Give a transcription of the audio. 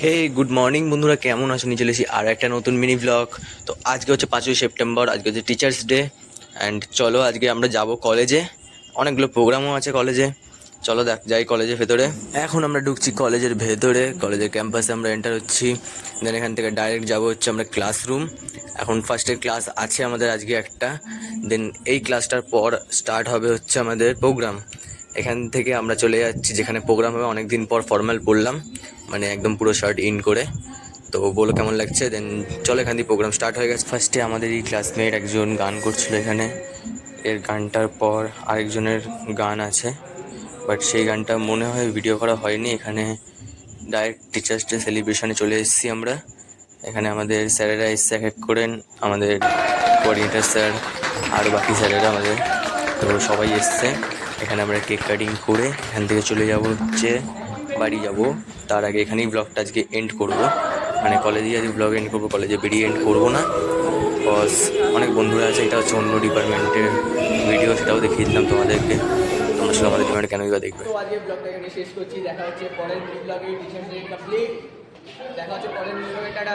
হে good morning বন্ধুরা, কেমন আছো? নিয়ে চলে এসেছি আর একটা নতুন মিনি ব্লগ। তো আজকে হচ্ছে 5ই সেপ্টেম্বর, আজকে হচ্ছে টিচার্স ডে। অ্যান্ড চলো আজকে আমরা যাব কলেজে, অনেকগুলো প্রোগ্রামও আছে কলেজে। চলো যাই কলেজের ভেতরে। এখন আমরা ঢুকছি কলেজের ভেতরে, কলেজের ক্যাম্পাসে আমরা এন্টার হচ্ছি। দেন এখান থেকে ডাইরেক্ট যাব হচ্ছে আমরা ক্লাসরুম। এখন ফার্স্টের ক্লাস আছে আমাদের আজকে একটা, দেন এই ক্লাসটার পর স্টার্ট হবে হচ্ছে আমাদের প্রোগ্রাম। এখান থেকে আমরা চলে যাচ্ছি যেখানে প্রোগ্রাম হবে। অনেক দিন পর ফর্মাল পরলাম, মানে একদম পুরো শার্ট ইন করে। তো বলো কেমন লাগছে। দেন চলো, এখান দিয়ে প্রোগ্রাম স্টার্ট হয়ে গেছে। ফার্স্টে আমাদের এই ক্লাসমেট একজন গান করছিল এখানে, এর গানটার পর আরেকজনের গান আছে, বাট সেই গানটা মনে হয় ভিডিও করা হয়নি। এখানে ডাইরেক্ট টিচার্স ডে সেলিব্রেশনে চলে এসেছি আমরা। এখানে আমাদের স্যারেরা এসছে এক এক করেন, আমাদের কোঅর্ডিনেটর স্যার আর বাকি স্যারেরা আমাদের, তো সবাই এসছে। এখানে আমরা কেক কাটিং করে এখান থেকে চলে যাব হচ্ছে বাড়ি যাব। তার আগে এখানেই ব্লগটা আজকে এন্ড করব, মানে কলেজেই আজকে ব্লগ এন্ড করবো, কলেজে বেরিয়ে এন্ড করবো না। বিকজ অনেক বন্ধুরা আছে, এটা হচ্ছে অন্য ডিপার্টমেন্টের ভিডিও, সেটাও দেখিয়ে দিলাম তোমাদেরকে। তোমরা শুধু আমাদের ডিপার্টমেন্ট কেনই বা দেখবে। তো আজকে ব্লগটা এখানে শেষ করছি, দেখা হচ্ছে পরের ব্লগে। টিচার্স ডে কমপ্লিট, দেখা হচ্ছে পরের ব্লগে, টাটা।